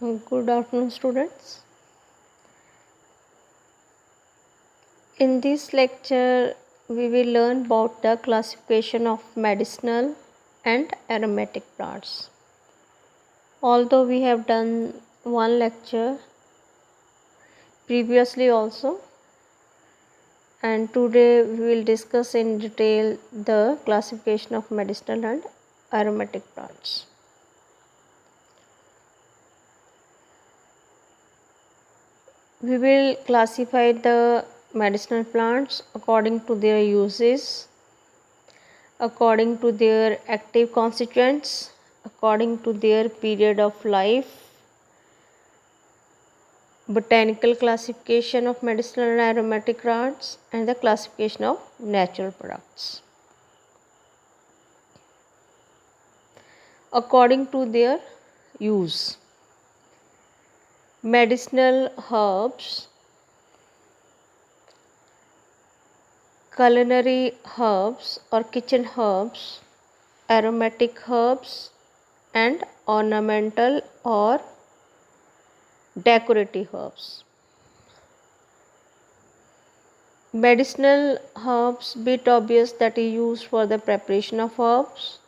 Good afternoon, students. In this lecture, we will learn about the classification of medicinal and aromatic plants. Although we have done one lecture previously also, and today we will discuss in detail the classification of medicinal and aromatic plants. We will classify the medicinal plants according to their uses, according to their active constituents, according to their period of life, botanical classification of medicinal and aromatic plants, and the classification of natural products according to their use. Medicinal herbs, culinary herbs or kitchen herbs, aromatic herbs, and ornamental or decorative herbs. Medicinal herbs, bit obvious, that is used for the preparation of herbs,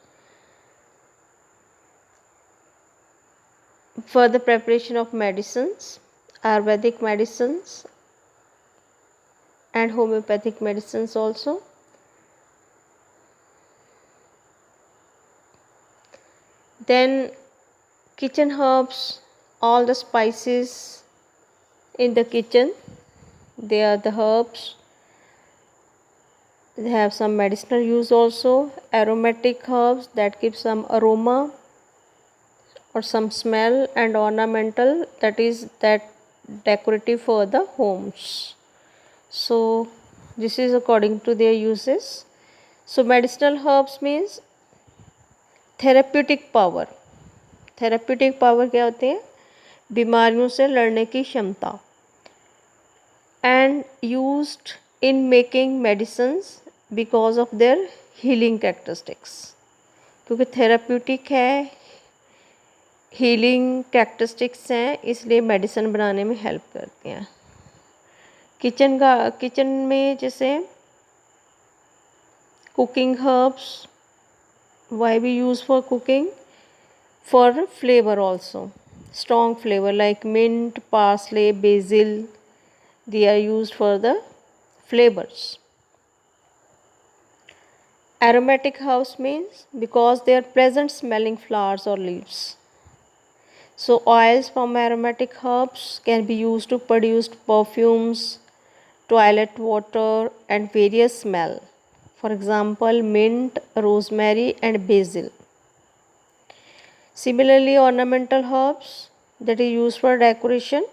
for the preparation of medicines, Ayurvedic medicines and homeopathic medicines also. Then kitchen herbs, all the spices in the kitchen, they are the herbs. They have some medicinal use also. Aromatic herbs that give some aroma or some smell, and ornamental, that is that decorative for the homes. So this is according to their uses. So medicinal herbs means therapeutic power. Therapeutic power क्या होती है? बीमारियों से लड़ने की क्षमता. And used in making medicines because of their healing characteristics. क्योंकि therapeutic है, हीलिंग कैरेक्टरिस्टिक्स हैं, इसलिए मेडिसिन बनाने में हेल्प करती हैं. किचन में जैसे cooking herbs, why we use for cooking? For flavor also, strong flavor like mint, parsley, basil, they are used for the flavors. Aromatic herbs means because they are present smelling flowers or leaves. So oils from aromatic herbs can be used to produce perfumes, toilet water, and various smell. For example, mint, rosemary, and basil. Similarly, ornamental herbs that is used for decoration.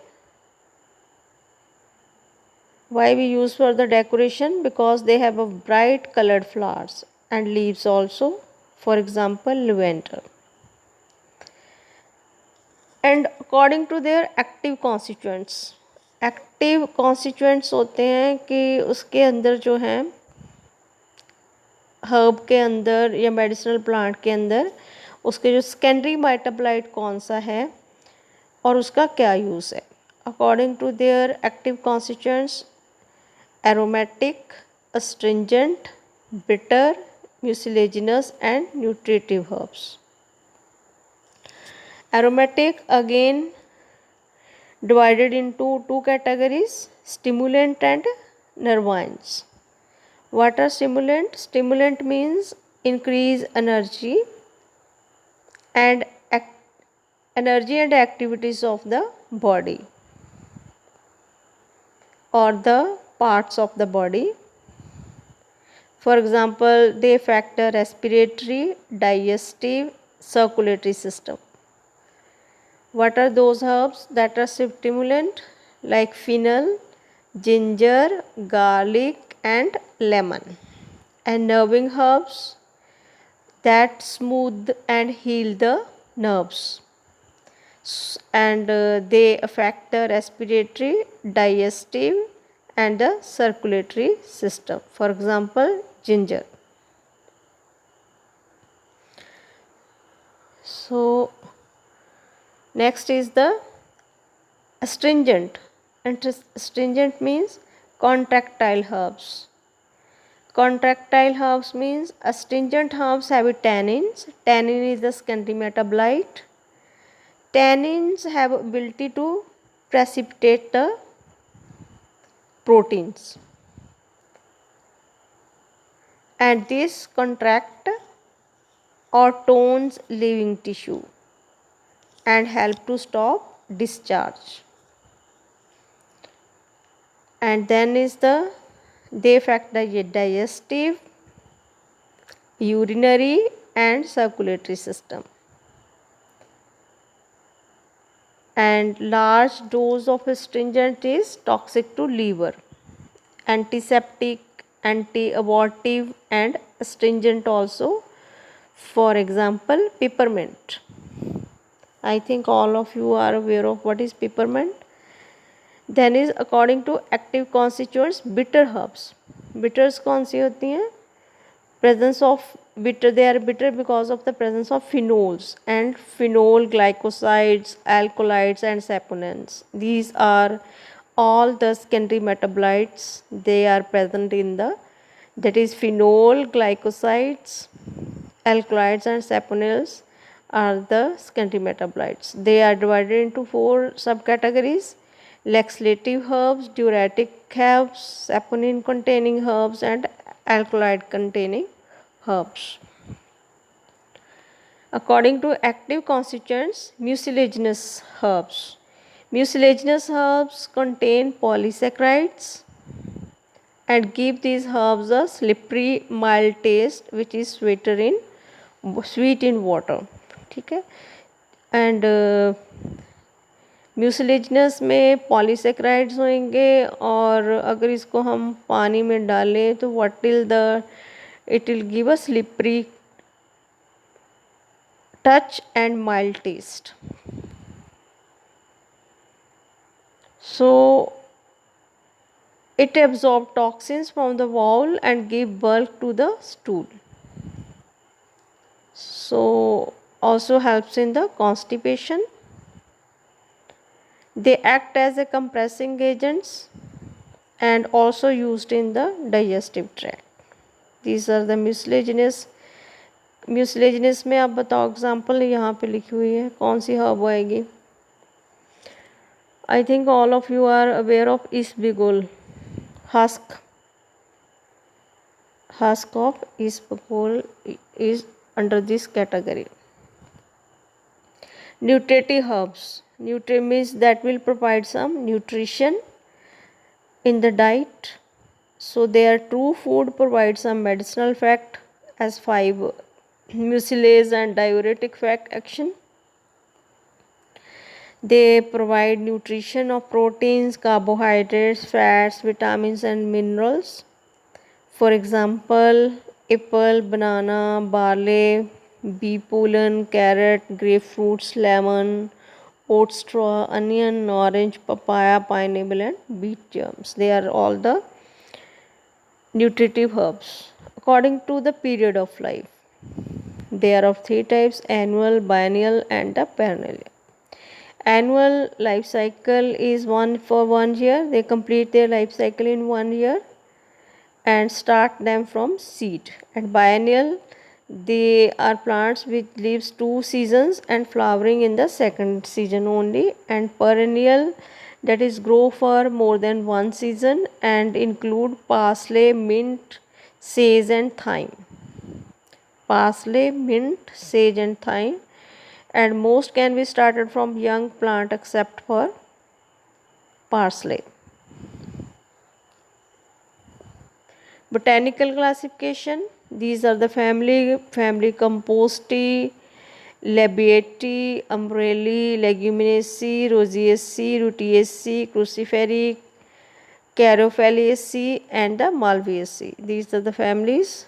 Why we use for the decoration? Because they have a bright colored flowers and leaves also. For example, lavender. And according to their active constituents. Active constituents होते हैं कि उसके अंदर जो हैं herb के अंदर या मेडिसिनल प्लांट के अंदर उसके जो सेकेंडरी मेटाबोलाइट कौन सा है और उसका क्या यूज़ है. According to their active constituents, aromatic, astringent, bitter, mucilaginous and nutritive herbs. Aromatic again divided into two categories, stimulant and nervines. What are stimulant? Stimulant means increase energy and activities of the body or the parts of the body. For example, they affect the respiratory, digestive, circulatory system. What are those herbs that are stimulant? Like fennel, ginger, garlic, and lemon. And nerving herbs that smooth and heal the nerves. And they affect the respiratory, digestive, and the circulatory system. For example, ginger. So next is the Astringent. Astringent means contractile herbs. Contractile herbs means astringent herbs have tannins. Tannin is the secondary metabolite. Tannins have ability to precipitate the proteins, and this contract or tones living tissue and help to stop discharge. And then is they affect the digestive, urinary and circulatory system. And large dose of astringent is toxic to liver. Antiseptic, anti-abortive and astringent also. For example, peppermint. I think all of you are aware of what is peppermint. Then is according to active constituents, bitter herbs. Bitters कौन सी होती हैं? Presence of bitter, they are bitter because of the presence of phenols and phenol glycosides, alkaloids and saponins. These are all the secondary metabolites. They are present in the, that is phenol, glycosides, alkaloids and saponins are the secondary metabolites. They are divided into 4 subcategories: laxative herbs, diuretic herbs, saponin containing herbs and alkaloid containing herbs. According to active constituents, mucilaginous herbs. Mucilaginous herbs contain polysaccharides and give these herbs a slippery mild taste which is sweet in water. ठीक है. And mucilaginous में polysaccharides होंगे और अगर इसको हम पानी में डालें तो it will give a slippery touch and mild taste. So it absorbs toxins from the bowel and give bulk to the stool. So also helps in the constipation. They act as a compressing agents and also used in the digestive tract. These are the mucilaginous. Mucilaginous में आप बताओ example यहाँ पे लिखी हुई है, कौन सी हर्ब आएगी? I think all of you are aware of isabgol. husk of isbgol is under this category. Nutritive herbs. Nutritive means that will provide some nutrition in the diet. So their true food provides some medicinal effect as fiber, mucilase and diuretic effect action. They provide nutrition of proteins, carbohydrates, fats, vitamins and minerals. For example, apple, banana, barley, bee pollen, carrot, grapefruits, lemon, oat straw, onion, orange, papaya, pineapple and beet germs. They are all the nutritive herbs. According to the period of life, they are of 3 types: annual, biennial and the perennial. Annual life cycle is for 1 year. They complete their life cycle in 1 year and start them from seed. And biennial, they are plants which lives 2 seasons and flowering in the 2nd season only. And perennial, that is grow for more than 1 season and include parsley, mint, sage and thyme. Parsley, mint, sage and thyme, and most can be started from young plant except for parsley. Botanical classification. These are the family Compostaceae, Labiataceae, Umbrellae, Leguminosae, Rosaceae, Rutaceae, Cruciferae, Caryophyllaceae and the Malvaceae. These are the families.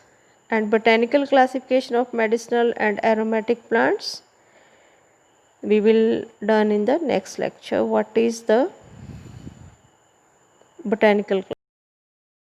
And botanical classification of medicinal and aromatic plants we will done in the next lecture. What is the botanical classification?